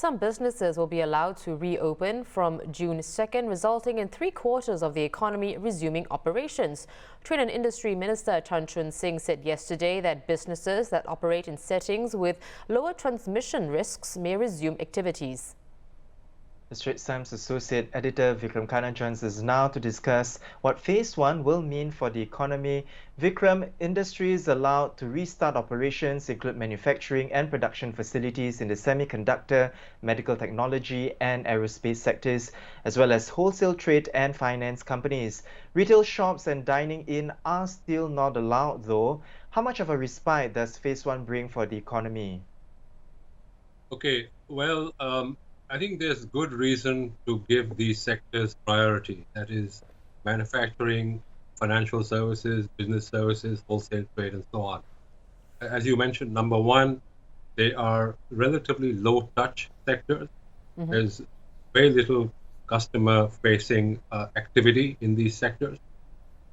Some businesses will be allowed to reopen from June 2nd, resulting in three-quarters of the economy resuming operations. Trade and Industry Minister Chan Chun Sing said yesterday that businesses that operate in settings with lower transmission risks may resume activities. The Straits Times Associate Editor Vikram Khanna joins us now to discuss what Phase 1 will mean for the economy. Vikram, industries allowed to restart operations include manufacturing and production facilities in the semiconductor, medical technology and aerospace sectors, as well as wholesale trade and finance companies. Retail shops and dining in are still not allowed though. How much of a respite does Phase 1 bring for the economy? Okay, well, I think there's good reason to give these sectors priority. That is manufacturing, financial services, business services, wholesale trade, and so on. As you mentioned, number one, they are relatively low-touch sectors. There's very little customer-facing activity in these sectors.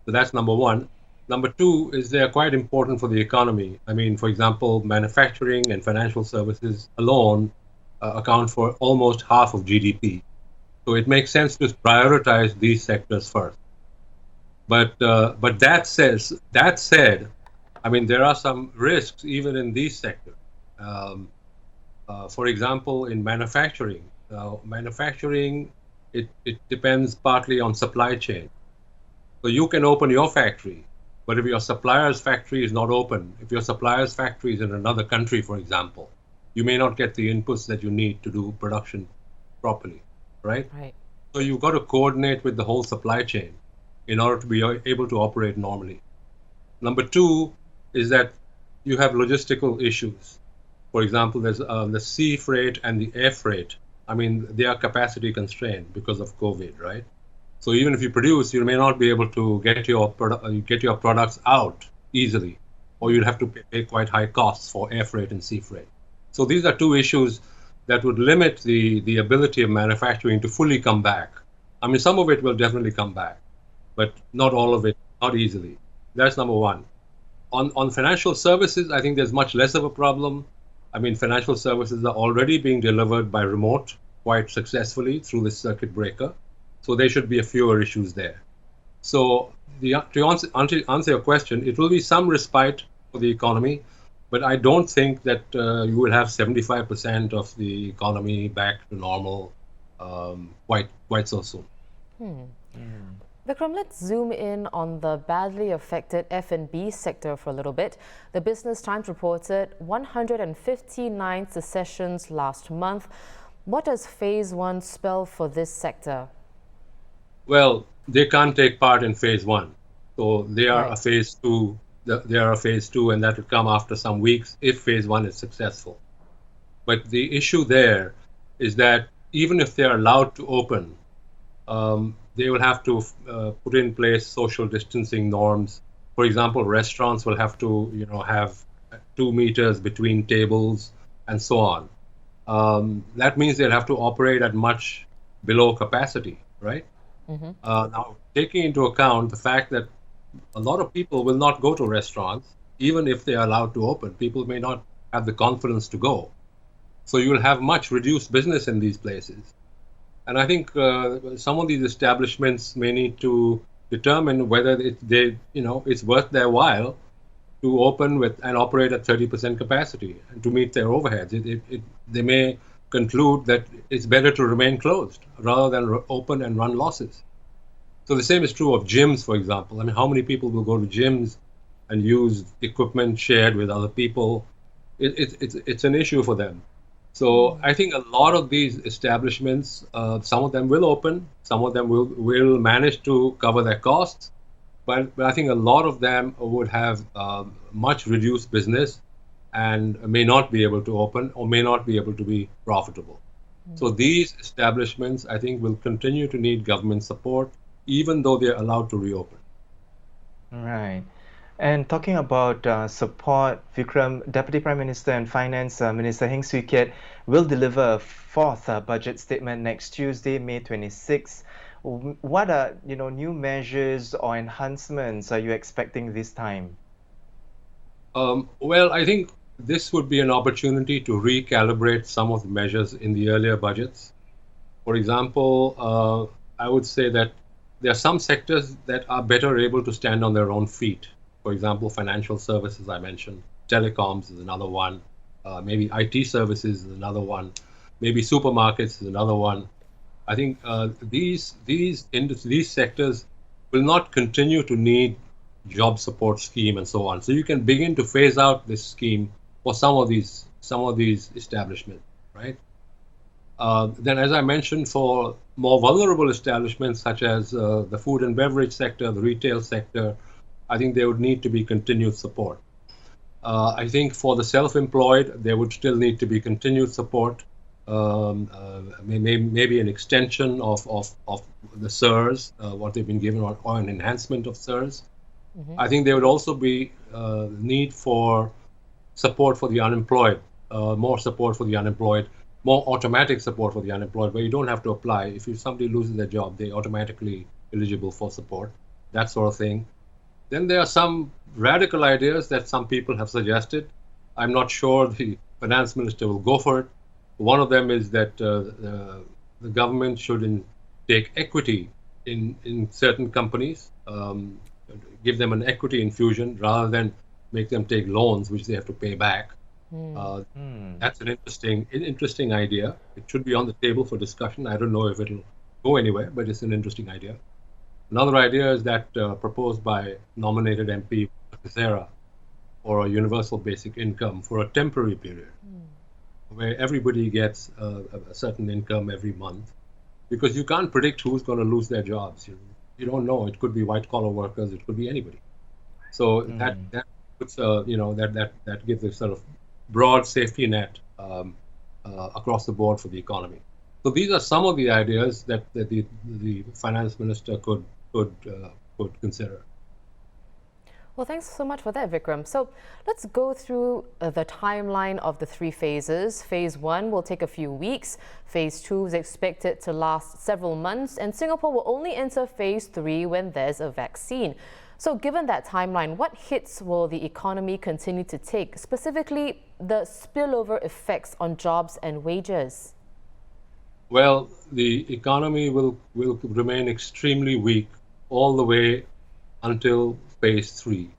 So that's number one. Number two is they are quite important for the economy. I mean, for example, manufacturing and financial services alone account for almost half of GDP. So it makes sense to prioritize these sectors first. But that said, I mean, there are some risks even in these sectors. For example, in manufacturing, it depends partly on supply chain. So you can open your factory, but if your supplier's factory is not open, if your supplier's factory is in another country, for example, you may not get the inputs that you need to do production properly, right? Right. So you've got to coordinate with the whole supply chain in order to be able to operate normally. Number two is that you have logistical issues. For example, there's the sea freight and the air freight. I mean, they are capacity constrained because of COVID, right? So even if you produce, you may not be able to get your products out easily, or you'll have to pay quite high costs for air freight and sea freight. So these are two issues that would limit the ability of manufacturing to fully come back. I mean, some of it will definitely come back, but not all of it, not easily. That's number one. On financial services, I think there's much less of a problem. I mean, financial services are already being delivered by remote quite successfully through the circuit breaker. So there should be a fewer issues there. So to answer your question, it will be some respite for the economy, but I don't think that you will have 75% of the economy back to normal quite so soon. Vikram, let's zoom in on the badly affected F&B sector for a little bit. The Business Times reported 159 secessions last month. What does Phase 1 spell for this sector? Well, they can't take part in Phase 1. So they are Right. a Phase 2. They are a Phase 2, and that will come after some weeks if Phase 1 is successful. But the issue there is that even if they are allowed to open, they will have to put in place social distancing norms. For example, restaurants will have to, have 2 meters between tables and so on. That means they'll have to operate at much below capacity, right? Now, taking into account the fact that a lot of people will not go to restaurants, even if they are allowed to open. People may not have the confidence to go. So you will have much reduced business in these places. And I think some of these establishments may need to determine whether it's worth their while to open with and operate at 30% capacity and to meet their overheads. They may conclude that it's better to remain closed rather than open and run losses. So the same is true of gyms, for example. I mean, how many people will go to gyms and use equipment shared with other people? It's an issue for them. So I think a lot of these establishments, some of them will open, some of them will manage to cover their costs, but I think a lot of them would have much reduced business and may not be able to open or may not be able to be profitable. So these establishments, I think, will continue to need government support, even though they're allowed to reopen. Right. And talking about support, Vikram, Deputy Prime Minister and Finance Minister Heng Swee Keat will deliver a fourth budget statement next Tuesday, May 26. What are new measures or enhancements are you expecting this time? Well, I think this would be an opportunity to recalibrate some of the measures in the earlier budgets. For example, I would say that there are some sectors that are better able to stand on their own feet. For example, financial services, I mentioned, telecoms is another one, maybe IT services is another one, maybe supermarkets is another one. I think these sectors will not continue to need job support scheme and so on. So you can begin to phase out this scheme for some of these establishments, right? Then, as I mentioned, for more vulnerable establishments such as the food and beverage sector, the retail sector, I think there would need to be continued support. I think for the self-employed, there would still need to be continued support, maybe an extension of the SIRS, what they've been given, or an enhancement of SIRS. Mm-hmm. I think there would also be need for support for the unemployed, more support for the unemployed, more automatic support for the unemployed, where you don't have to apply. If somebody loses their job, they're automatically eligible for support, that sort of thing. Then there are some radical ideas that some people have suggested. I'm not sure the finance minister will go for it. One of them is that the government should take equity in certain companies, give them an equity infusion rather than make them take loans which they have to pay back. That's an interesting idea. It should be on the table for discussion. I don't know if it'll go anywhere, but it's an interesting idea. Another idea is that proposed by nominated MP Sarah for a universal basic income for a temporary period, where everybody gets a certain income every month, because you can't predict who's going to lose their jobs. You don't know. It could be white-collar workers. It could be anybody. So that puts that gives a sort of broad safety net across the board for the economy. So these are some of the ideas that the finance minister could consider. Well, thanks so much for that, Vikram. So let's go through the timeline of the three phases. Phase 1 will take a few weeks. Phase 2 is expected to last several months. And Singapore will only enter Phase 3 when there's a vaccine. So given that timeline, what hits will the economy continue to take, specifically the spillover effects on jobs and wages? Well, the economy will remain extremely weak all the way until Phase 3.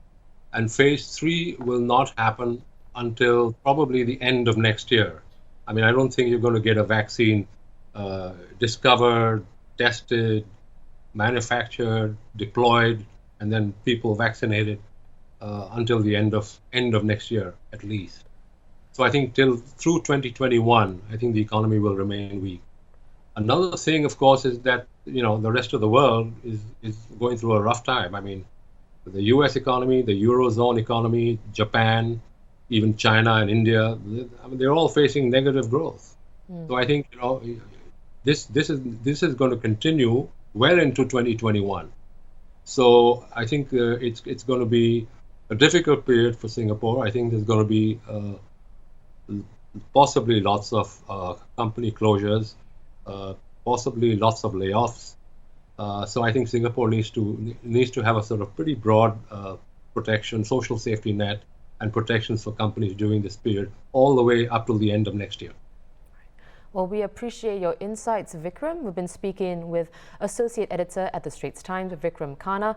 And Phase 3 will not happen until probably the end of next year. I mean, I don't think you're going to get a vaccine discovered, tested, manufactured, deployed, and then people vaccinated until the end of next year, at least. So I think through 2021, I think the economy will remain weak. Another thing, of course, is that the rest of the world is going through a rough time. I mean, the U.S. economy, the Eurozone economy, Japan, even China and India, they're all facing negative growth. So I think this is going to continue well into 2021. So I think it's going to be a difficult period for Singapore. I think there's going to be possibly lots of company closures, possibly lots of layoffs. So I think Singapore needs to have a sort of pretty broad protection, social safety net, and protections for companies during this period, all the way up till the end of next year. Well, we appreciate your insights, Vikram. We've been speaking with Associate Editor at the Straits Times, Vikram Khanna.